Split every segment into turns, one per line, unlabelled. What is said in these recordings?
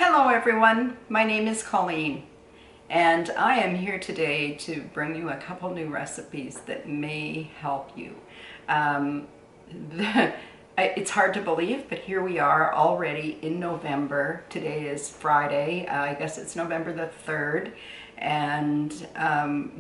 Hello everyone, my name is Colleen and I am here today to bring you a couple new recipes that may help you. It's hard to believe, but here we are already in November. Today is Friday, I guess it's November the 3rd, and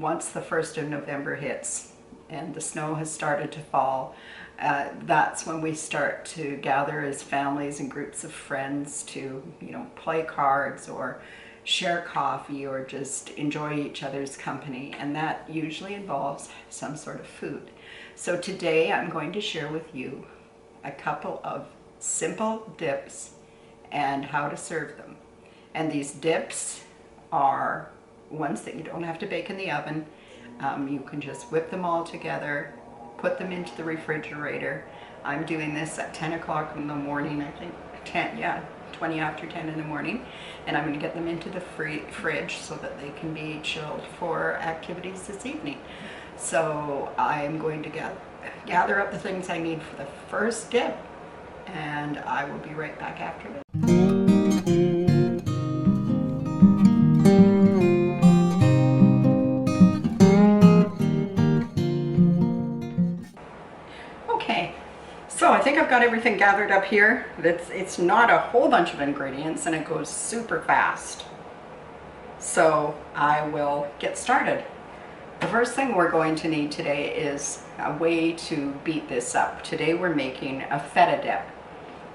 once the 1st of November hits and the snow has started to fall, that's when we start to gather as families and groups of friends to, play cards or share coffee or just enjoy each other's company. And that usually involves some sort of food. So today I'm going to share with you a couple of simple dips and how to serve them. And these dips are ones that you don't have to bake in the oven. You can just whip them all together, put them into the refrigerator. I'm doing this at 10 o'clock in the morning, I think 20 after 10 in the morning, and I'm going to get them into the fridge so that they can be chilled for activities this evening. So I'm going to gather up the things I need for the first dip, and I will be right back after this. Okay, so I think I've got everything gathered up here. It's not a whole bunch of ingredients and it goes super fast. So I will get started. The first thing we're going to need today is a way to beat this up. Today we're making a feta dip,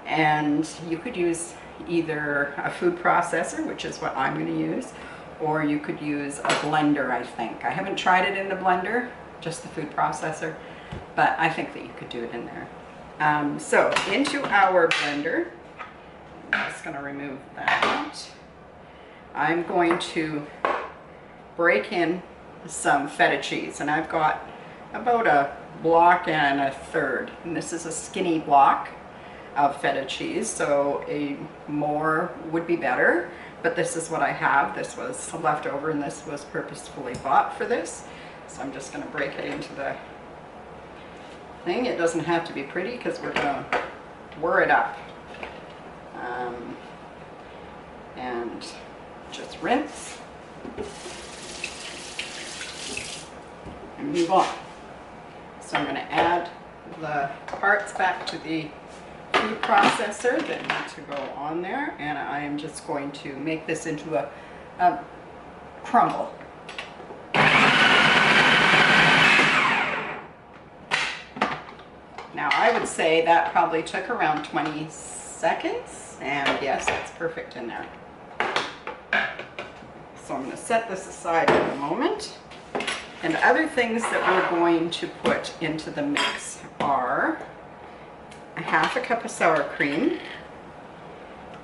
and you could use either a food processor, which is what I'm going to use, or you could use a blender, I think. I haven't tried it in the blender, just the food processor, but I think that you could do it in there. So into our blender, I'm just going to remove that out. I'm going to break in some feta cheese, and I've got about a block and a third, and this is a skinny block of feta cheese, so a more would be better, but this is what I have. This was left over and this was purposefully bought for this, so I'm just going to break it into the thing. It doesn't have to be pretty because we're going to whir it up, and just rinse and move on. So I'm going to add the parts back to the food processor that need to go on there, and I am just going to make this into a crumble. Now I would say that probably took around 20 seconds, and yes, that's perfect in there. So I'm going to set this aside for a moment. And other things that we're going to put into the mix are a half a cup of sour cream,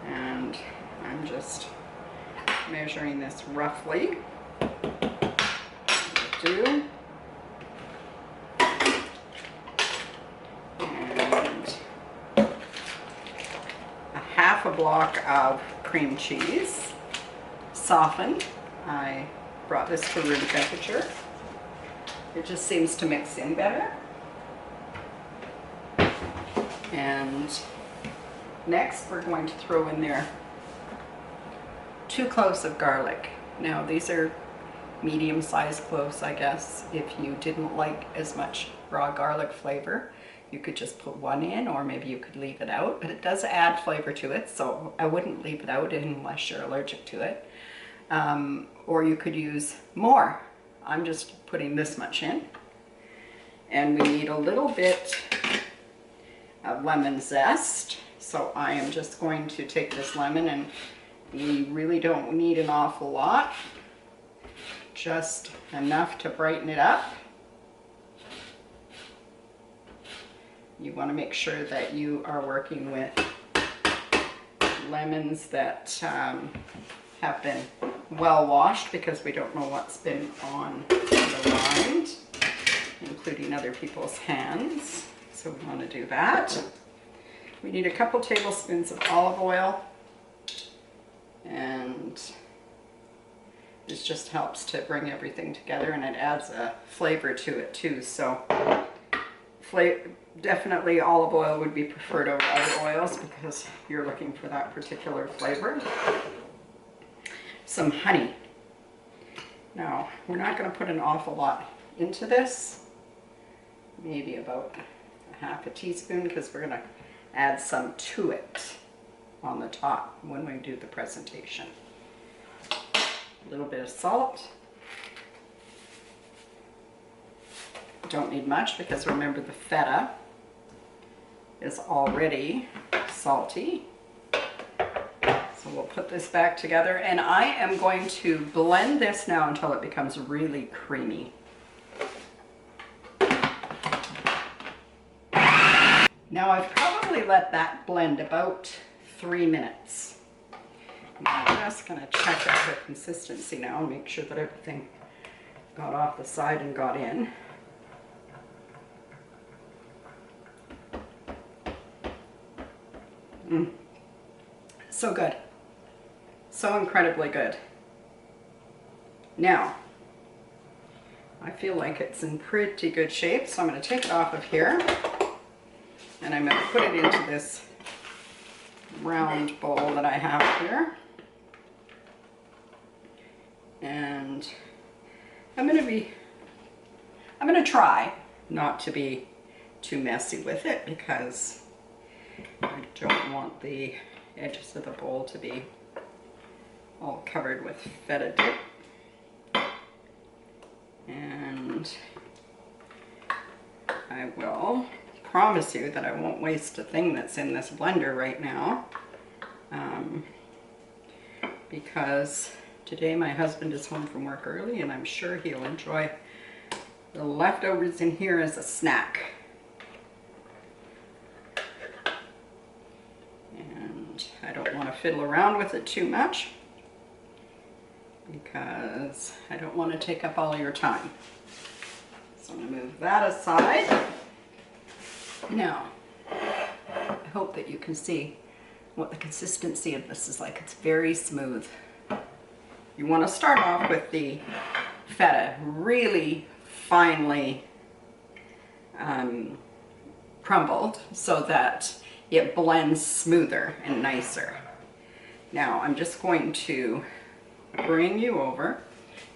and I'm just measuring this roughly. And a half a block of cream cheese, softened. I brought this to room temperature. It just seems to mix in better. And next we're going to throw in there 2 cloves of garlic. Now these are medium-sized cloves, I guess. If you didn't like as much raw garlic flavor, you could just put 1 in, or maybe you could leave it out, but it does add flavor to it, so I wouldn't leave it out unless you're allergic to it. Or you could use more. I'm just putting this much in. And we need a little bit of lemon zest. So I am just going to take this lemon, and we really don't need an awful lot. Just enough to brighten it up. You want to make sure that you are working with lemons that have been well washed, because we don't know what's been on the rind, including other people's hands. So we want to do that. We need a couple tablespoons of olive oil, and this just helps to bring everything together, and it adds a flavor to it too. So Definitely olive oil would be preferred over other oils because you're looking for that particular flavor. Some honey. Now, we're not going to put an awful lot into this. Maybe about a half a teaspoon because we're going to add some to it on the top when we do the presentation. A little bit of salt. Don't need much because remember the feta is already salty. So we'll put this back together and I am going to blend this now until it becomes really creamy. Now I've probably let that blend about 3 minutes. I'm just going to check out the consistency now and make sure that everything got off the side and got in. So good. So incredibly good. Now, I feel like it's in pretty good shape, so I'm going to take it off of here and I'm going to put it into this round bowl that I have here. And I'm going to try not to be too messy with it because I don't want the edges of the bowl to be all covered with feta dip. And I will promise you that I won't waste a thing that's in this blender right now because today my husband is home from work early and I'm sure he'll enjoy the leftovers in here as a snack. I don't want to fiddle around with it too much because I don't want to take up all your time. So I'm going to move that aside. Now, I hope that you can see what the consistency of this is like. It's very smooth. You want to start off with the feta really finely crumbled so that it blends smoother and nicer. Now I'm just going to bring you over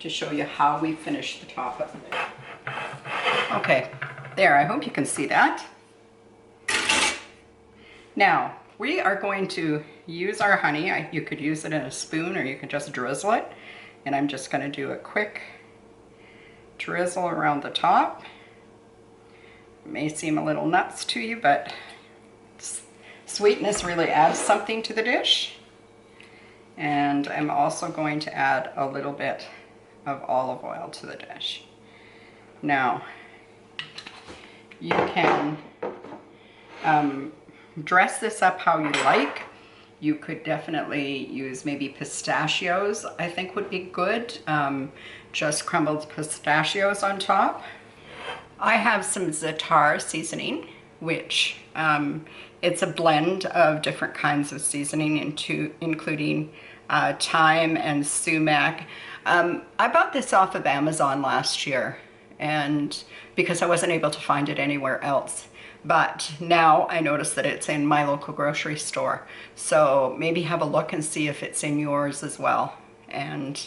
to show you how we finish the top of it. Okay, there, I hope you can see that. Now, we are going to use our honey. You could use it in a spoon or you could just drizzle it. And I'm just going to do a quick drizzle around the top. It may seem a little nuts to you, but sweetness really adds something to the dish. And I'm also going to add a little bit of olive oil to the dish. Now, you can dress this up how you like. You could definitely use maybe pistachios, I think would be good. Just crumbled pistachios on top. I have some Zaatar seasoning, which it's a blend of different kinds of seasoning including thyme and sumac. I bought this off of Amazon last year and because I wasn't able to find it anywhere else. But now I notice that it's in my local grocery store. So maybe have a look and see if it's in yours as well. And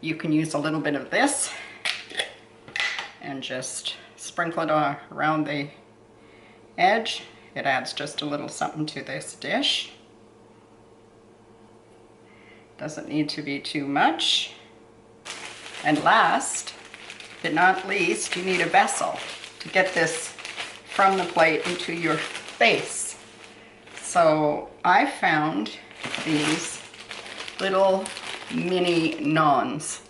you can use a little bit of this and just sprinkle it around the edge. It adds just a little something to this dish. Doesn't need to be too much. And last but not least, you need a vessel to get this from the plate into your face. So I found these little mini naans.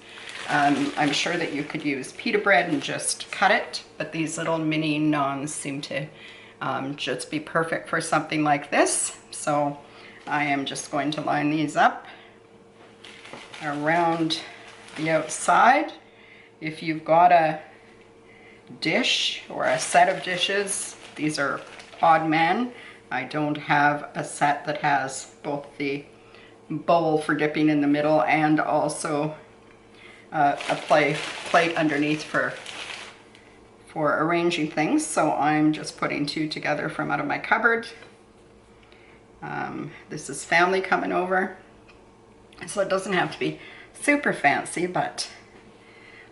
I'm sure that you could use pita bread and just cut it, but these little mini naans seem to just be perfect for something like this. So I am just going to line these up around the outside. If you've got a dish or a set of dishes, these are Pod Man. I don't have a set that has both the bowl for dipping in the middle and also a plate underneath for for arranging things. So I'm just putting 2 together from out of my cupboard. This is family coming over, so it doesn't have to be super fancy, but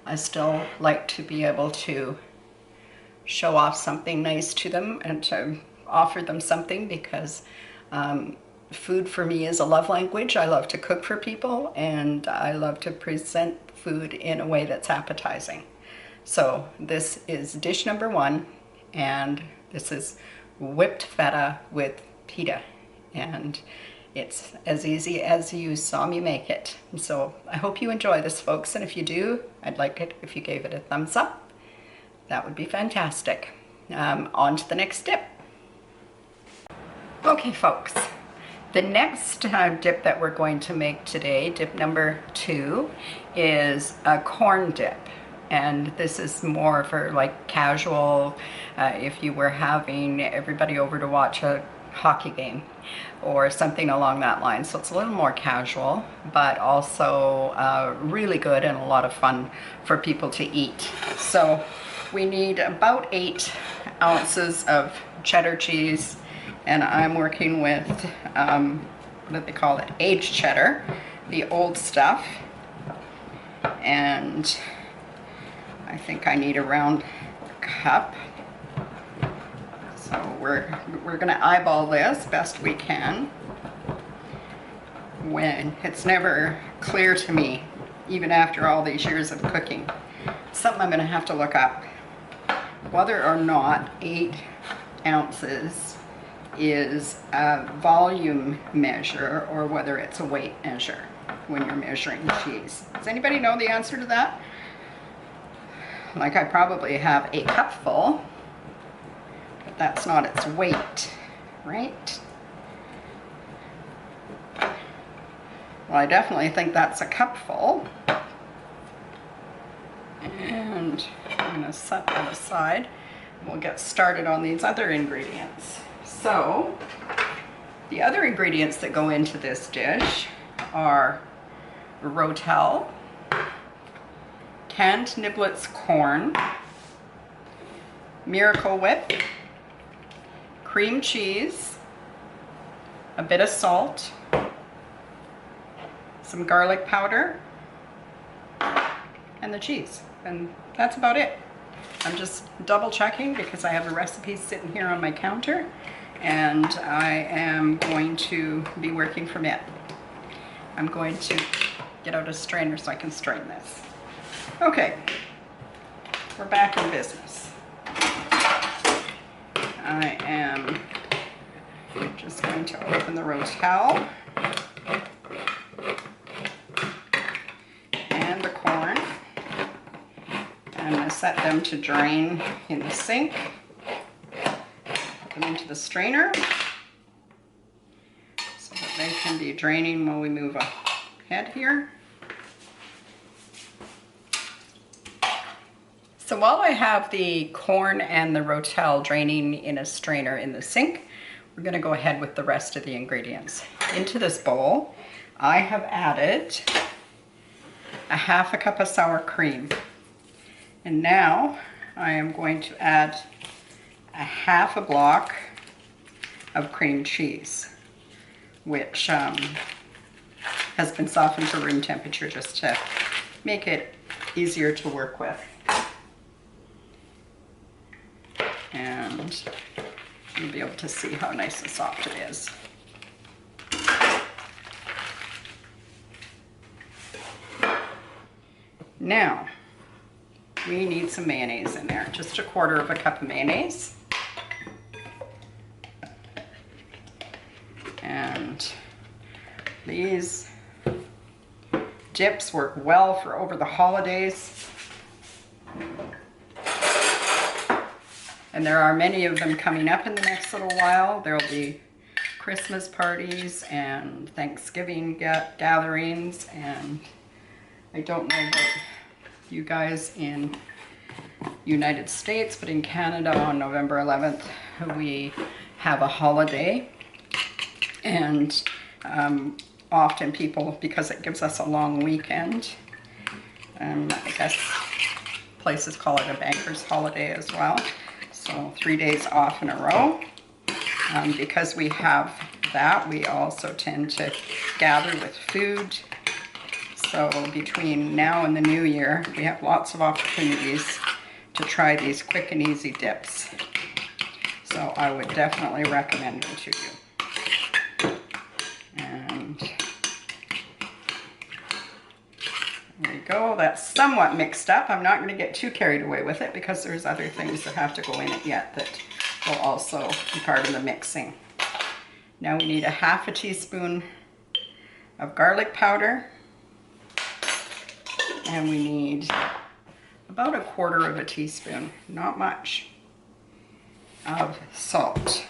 I still like to be able to show off something nice to them and to offer them something, because food for me is a love language. I love to cook for people, and I love to present food in a way that's appetizing. So this is dish number 1, and this is whipped feta with pita, and it's as easy as you saw me make it. So I hope you enjoy this, folks, and if you do, I'd like it if you gave it a thumbs up. That would be fantastic. On to the next dip. Okay, folks, the next dip that we're going to make today, dip number 2, is a corn dip. And this is more for like casual, if you were having everybody over to watch a hockey game or something along that line. So it's a little more casual, but also really good and a lot of fun for people to eat. So we need about 8 ounces of cheddar cheese, and I'm working with, what do they call it? Aged cheddar, the old stuff. And I think I need around a cup. So we're gonna eyeball this best we can. When it's never clear to me, even after all these years of cooking, something I'm gonna have to look up, whether or not 8 ounces is a volume measure or whether it's a weight measure when you're measuring cheese. Does anybody know the answer to that? Like, I probably have a cupful, but that's not its weight, right? Well, I definitely think that's a cupful. And I'm gonna set that aside. We'll get started on these other ingredients. So, the other ingredients that go into this dish are rotel, canned niblets corn, Miracle Whip, cream cheese, a bit of salt, some garlic powder, and the cheese. And that's about it. I'm just double checking because I have a recipe sitting here on my counter, and I am going to be working from it. I'm going to get out a strainer so I can strain this. Okay, we're back in business. I am just going to open the rotel and the corn. I'm going to set them to drain in the sink. Put them into the strainer so that they can be draining while we move ahead here. So while I have the corn and the rotel draining in a strainer in the sink, we're going to go ahead with the rest of the ingredients. Into this bowl, I have added a half a cup of sour cream. And now I am going to add a half a block of cream cheese, which has been softened to room temperature just to make it easier to work with. And you'll be able to see how nice and soft it is. Now, we need some mayonnaise in there, just a quarter of a cup of mayonnaise. And these dips work well for over the holidays. And there are many of them coming up in the next little while. There will be Christmas parties and Thanksgiving gatherings, and I don't know about you guys in United States, but in Canada on November 11th we have a holiday, and often people, because it gives us a long weekend, I guess places call it a banker's holiday as well. So 3 days off in a row. Because we have that, we also tend to gather with food. So between now and the new year, we have lots of opportunities to try these quick and easy dips. So I would definitely recommend them to you. And there you go. That's somewhat mixed up. I'm not going to get too carried away with it because there's other things that have to go in it yet that will also be part of the mixing. Now we need a half a teaspoon of garlic powder. And we need about a quarter of a teaspoon, not much, of salt.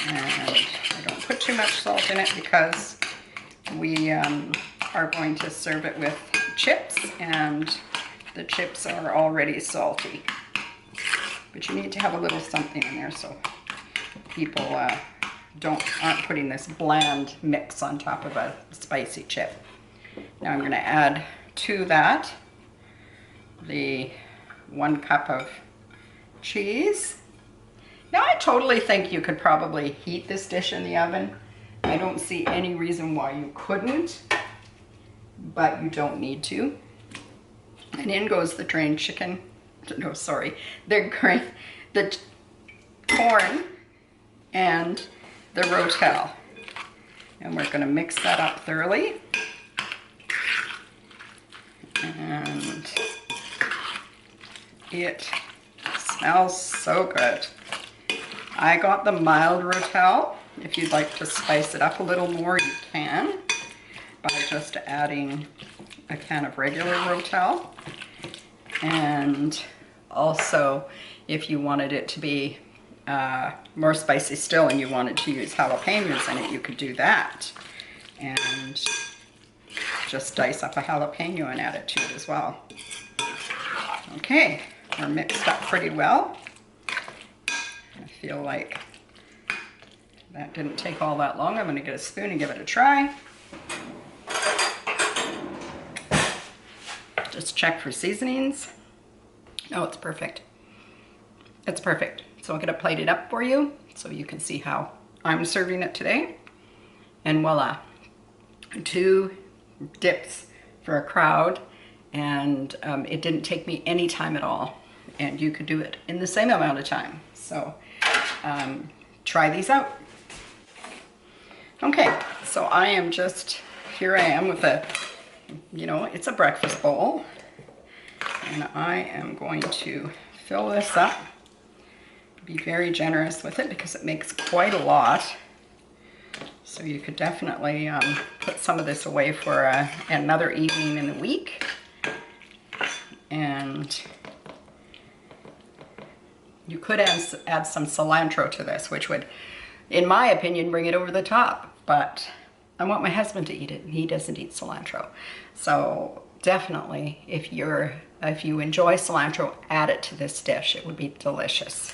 And I don't put too much salt in it because we are going to serve it with chips, and the chips are already salty. But you need to have a little something in there so people aren't putting this bland mix on top of a spicy chip. Now I'm going to add to that the 1 cup of cheese. Now I totally think you could probably heat this dish in the oven. I don't see any reason why you couldn't, but you don't need to. And in goes the drained chicken. No, sorry, the corn and the rotel. And we're going to mix that up thoroughly. And it smells so good. I got the mild rotel. If you'd like to spice it up a little more, you can by just adding a can of regular rotel. And also, if you wanted it to be more spicy still and you wanted to use jalapenos in it, you could do that. And just dice up a jalapeno and add it to it as well. Okay, we're mixed up pretty well. I feel like that didn't take all that long. I'm going to get a spoon and give it a try. Just check for seasonings. Oh, it's perfect. It's perfect. So I'm going to plate it up for you so you can see how I'm serving it today. And voila, 2 dips for a crowd, and it didn't take me any time at all, and you could do it in the same amount of time. So try these out. Okay, so I am just, here I am with a, it's a breakfast bowl, and I am going to fill this up. Be very generous with it because it makes quite a lot. So you could definitely put some of this away for another evening in the week. And you could add some cilantro to this, which would, in my opinion, bring it over the top. But I want my husband to eat it, and he doesn't eat cilantro. So definitely, if you enjoy cilantro, add it to this dish. It would be delicious.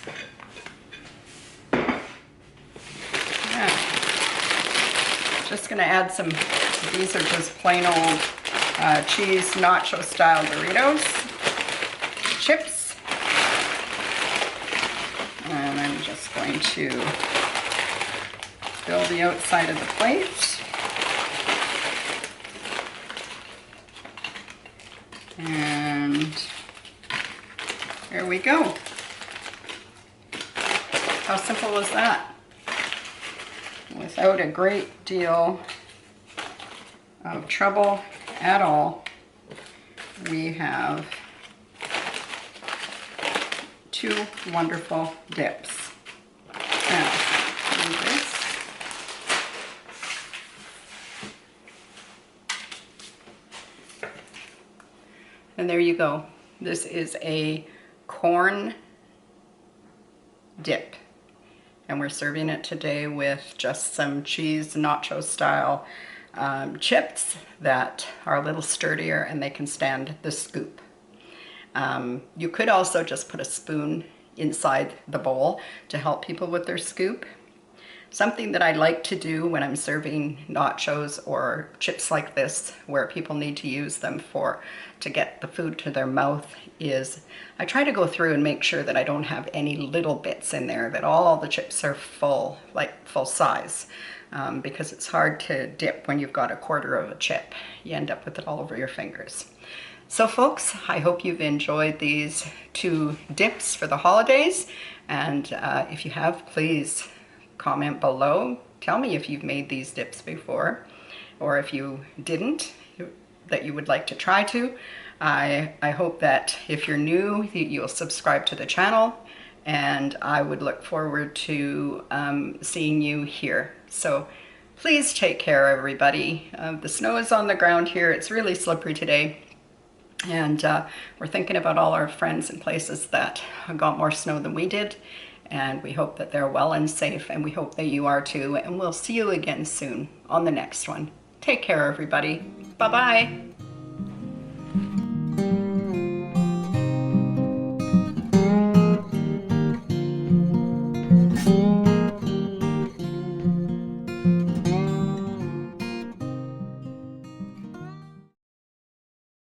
Just going to add some, these are just plain old cheese nacho style Doritos chips. And I'm just going to fill the outside of the plate. And there we go. How simple is that? Without a great deal of trouble at all, we have 2 wonderful dips. Now, do this. And there you go. This is a corn dip. And we're serving it today with just some cheese nacho style chips that are a little sturdier and they can stand the scoop. You could also just put a spoon inside the bowl to help people with their scoop. Something that I like to do when I'm serving nachos or chips like this, where people need to use them to get the food to their mouth, is I try to go through and make sure that I don't have any little bits in there, that all the chips are full, like full size, because it's hard to dip when you've got a quarter of a chip. You end up with it all over your fingers. So folks, I hope you've enjoyed these 2 dips for the holidays, and if you have, please comment below. Tell me if you've made these dips before, or if you didn't, that you would like to try to. I hope that if you're new, you'll subscribe to the channel, and I would look forward to seeing you here. So please take care, everybody. The snow is on the ground here. It's really slippery today. And we're thinking about all our friends and places that got more snow than we did. And we hope that they're well and safe, and we hope that you are too. And we'll see you again soon on the next one. Take care, everybody. Bye-bye.